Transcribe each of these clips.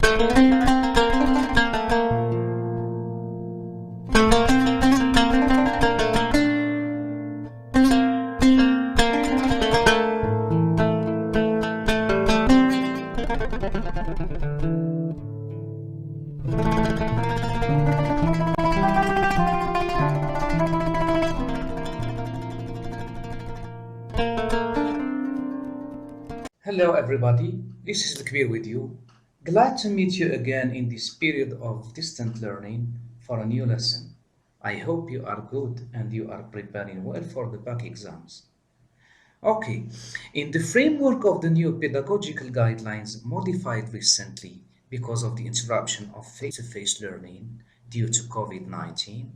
Hello everybody, this is Kabir with you. Glad to meet you again in this period of distant learning for a new lesson. I hope you are good and you are preparing well for the back exams. Okay, in the framework of the new pedagogical guidelines modified recently because of the interruption of face-to-face learning due to COVID-19,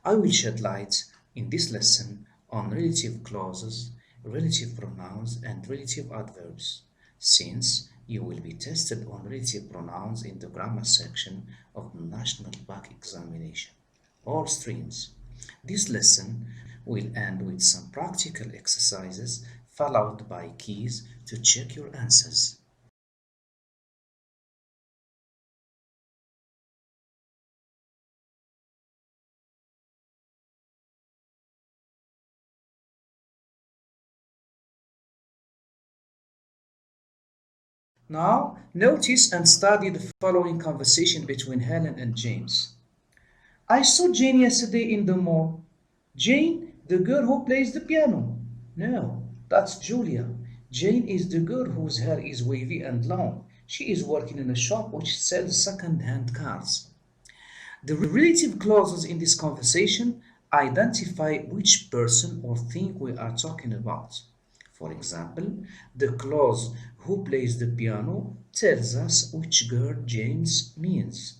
I will shed light in this lesson on relative clauses, relative pronouns, and relative adverbs, since you will be tested on relative pronouns in the grammar section of the National Back Examination, all streams. This lesson will end with some practical exercises followed by keys to check your answers. Now, notice and study the following conversation between Helen and James. I saw Jane yesterday in the mall. Jane, the girl who plays the piano. No, that's Julia. Jane is the girl whose hair is wavy and long. She is working in a shop which sells second-hand cars. The relative clauses in this conversation identify which person or thing we are talking about. For example, the clause who plays the piano tells us which girl James means.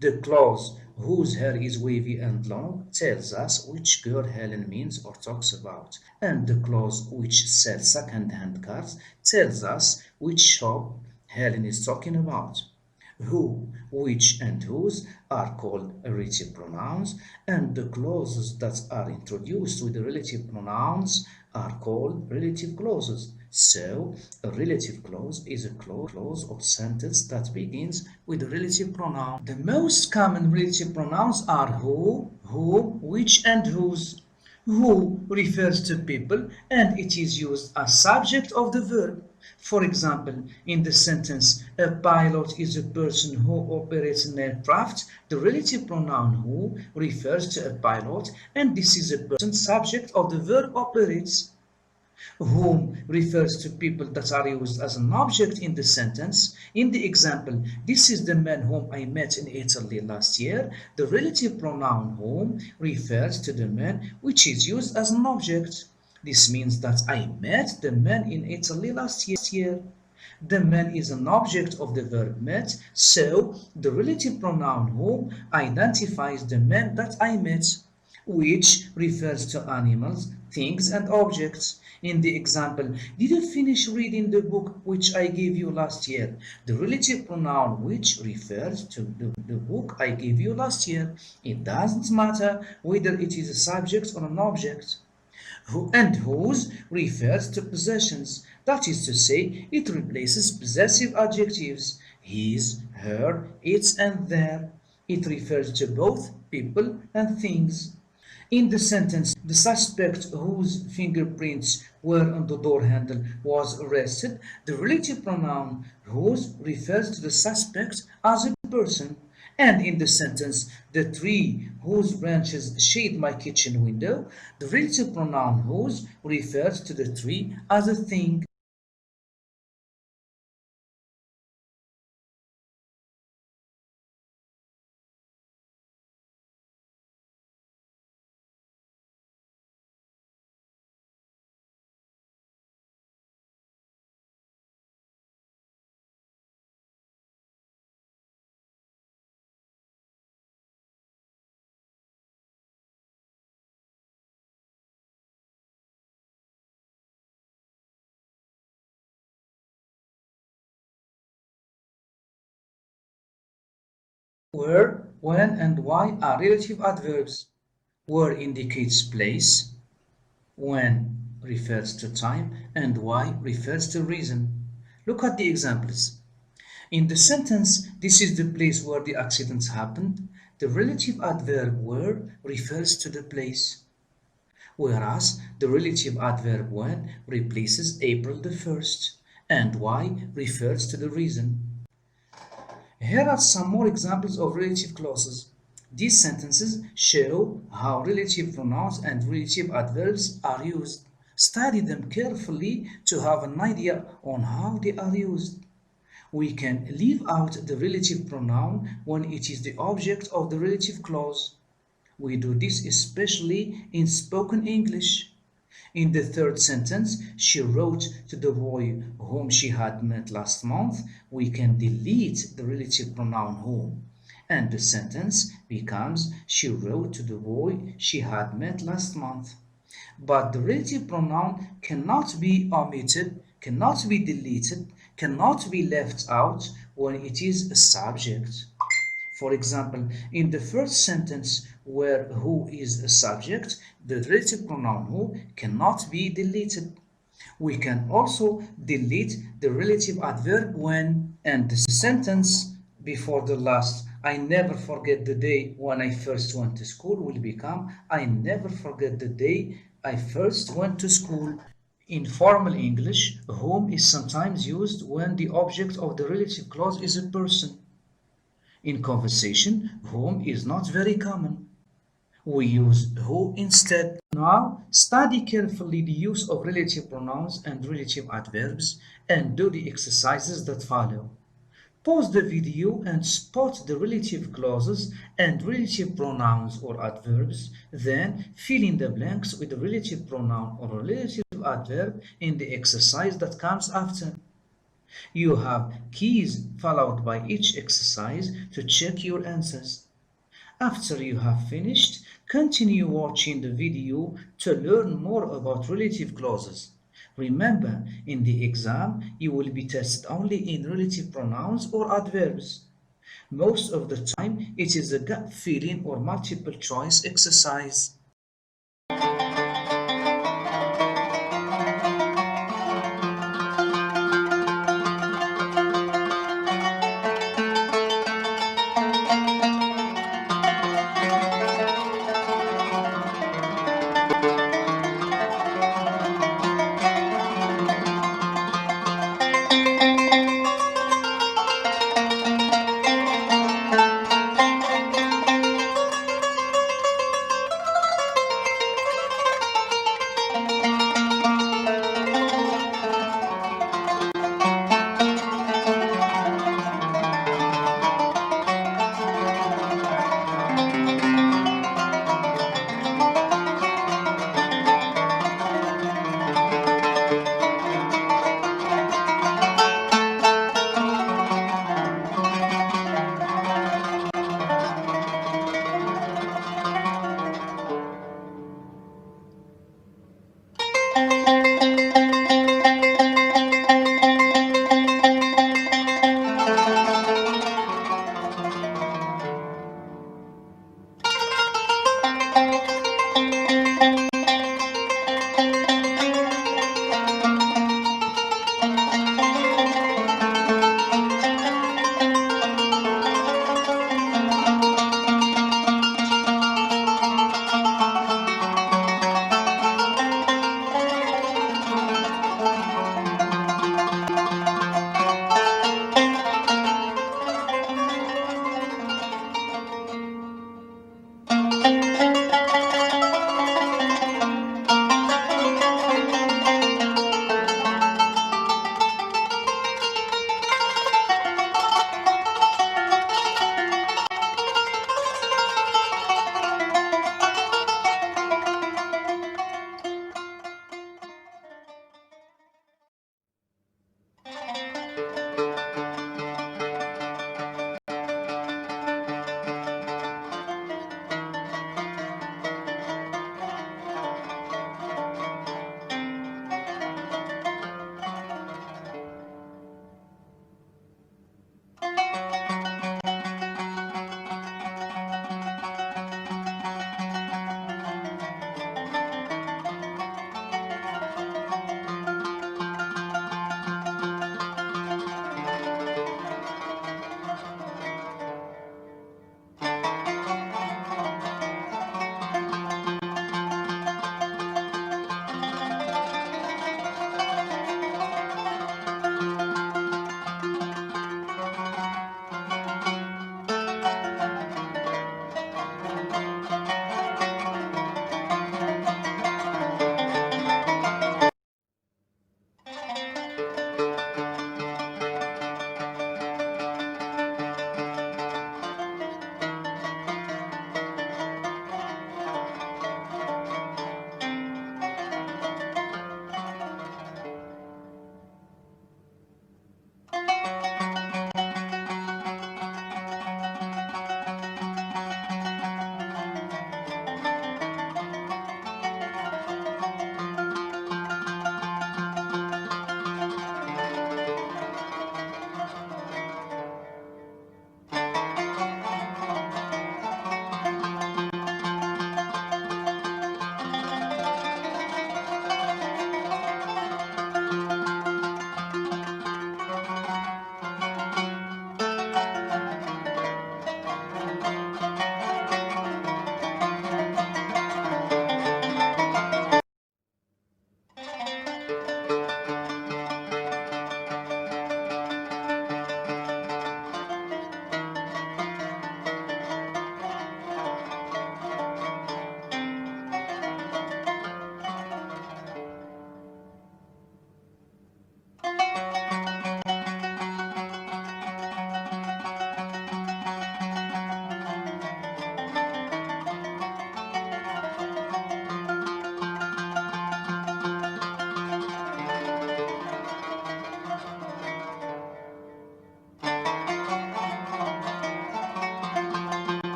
The clause whose hair is wavy and long tells us which girl Helen means or talks about. And the clause which sells second-hand cars tells us which shop Helen is talking about. Who, which, and whose are called relative pronouns, and the clauses that are introduced with the relative pronouns are called relative clauses. So, a relative clause is a clause or sentence that begins with a relative pronoun. The most common relative pronouns are who, which, and whose. Who refers to people and it is used as subject of the verb. For example, in the sentence, a pilot is a person who operates an aircraft, the relative pronoun who refers to a pilot and this is a person subject of the verb operates. Whom refers to people that are used as an object in the sentence. In the example, this is the man whom I met in Italy last year. The relative pronoun whom refers to the man which is used as an object. This means that I met the man in Italy last year. The man is an object of the verb met, so the relative pronoun whom identifies the man that I met, which refers to animals, things, and objects. In the example, did you finish reading the book which I gave you last year? The relative pronoun which refers to the book I gave you last year. It doesn't matter whether it is a subject or an object. Who and whose refers to possessions. That is to say, it replaces possessive adjectives. His, her, its, and their. It refers to both people and things. In the sentence, the suspect whose fingerprints were on the door handle was arrested, the relative pronoun whose refers to the suspect as a person. And in the sentence, the tree whose branches shade my kitchen window, the relative pronoun whose refers to the tree as a thing. Where, when, and why are relative adverbs. Where indicates place, when refers to time, and why refers to reason. Look at the examples. In the sentence, this is the place where the accident happened, the relative adverb where refers to the place, whereas the relative adverb when replaces April the 1st, and why refers to the reason. Here are some more examples of relative clauses. These sentences show how relative pronouns and relative adverbs are used. Study them carefully to have an idea on how they are used. We can leave out the relative pronoun when it is the object of the relative clause. We do this especially in spoken English. In the third sentence, she wrote to the boy whom she had met last month. We can delete the relative pronoun whom, and the sentence becomes she wrote to the boy she had met last month. But the relative pronoun cannot be omitted, cannot be deleted, cannot be left out when it is a subject. For example, in the first sentence where who is a subject, the relative pronoun who cannot be deleted. We can also delete the relative adverb when, and the sentence before the last, I never forget the day when I first went to school, will become I never forget the day I first went to school. In formal English, whom is sometimes used when the object of the relative clause is a person. In conversation, whom is not very common. We use who instead. Now, study carefully the use of relative pronouns and relative adverbs and do the exercises that follow. Pause the video and spot the relative clauses and relative pronouns or adverbs, then fill in the blanks with the relative pronoun or relative adverb in the exercise that comes after. You have keys followed by each exercise to check your answers. After you have finished, continue watching the video to learn more about relative clauses. Remember, in the exam, you will be tested only in relative pronouns or adverbs. Most of the time, it is a gut feeling or multiple choice exercise.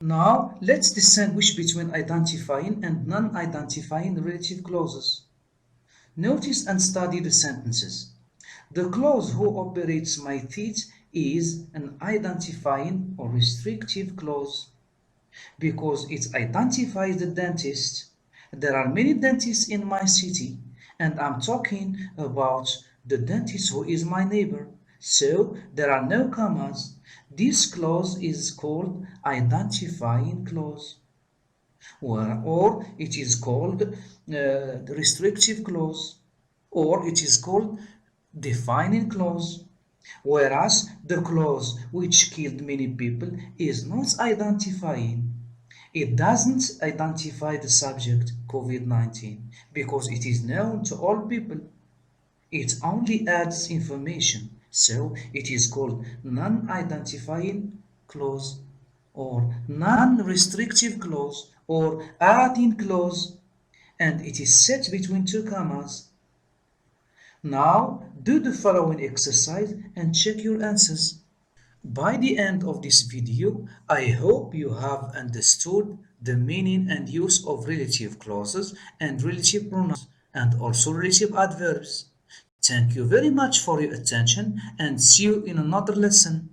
Now, let's distinguish between identifying and non-identifying relative clauses. Notice and study the sentences. The clause who operates my teeth is an identifying or restrictive clause because it identifies the dentist. There are many dentists in my city, and I'm talking about the dentist who is my neighbor. So there are no commas. This clause is called identifying clause, or it is called restrictive clause, or it is called defining clause. Whereas the clause which killed many people is not identifying. It doesn't identify the subject COVID-19 because it is known to all people. It only adds information. So it is called non-identifying clause or non-restrictive clause or adding clause, and it is set between two commas. Now do the following exercise and check your answers. By the end of this video, I hope you have understood the meaning and use of relative clauses and relative pronouns and also relative adverbs. Thank you very much for your attention and see you in another lesson.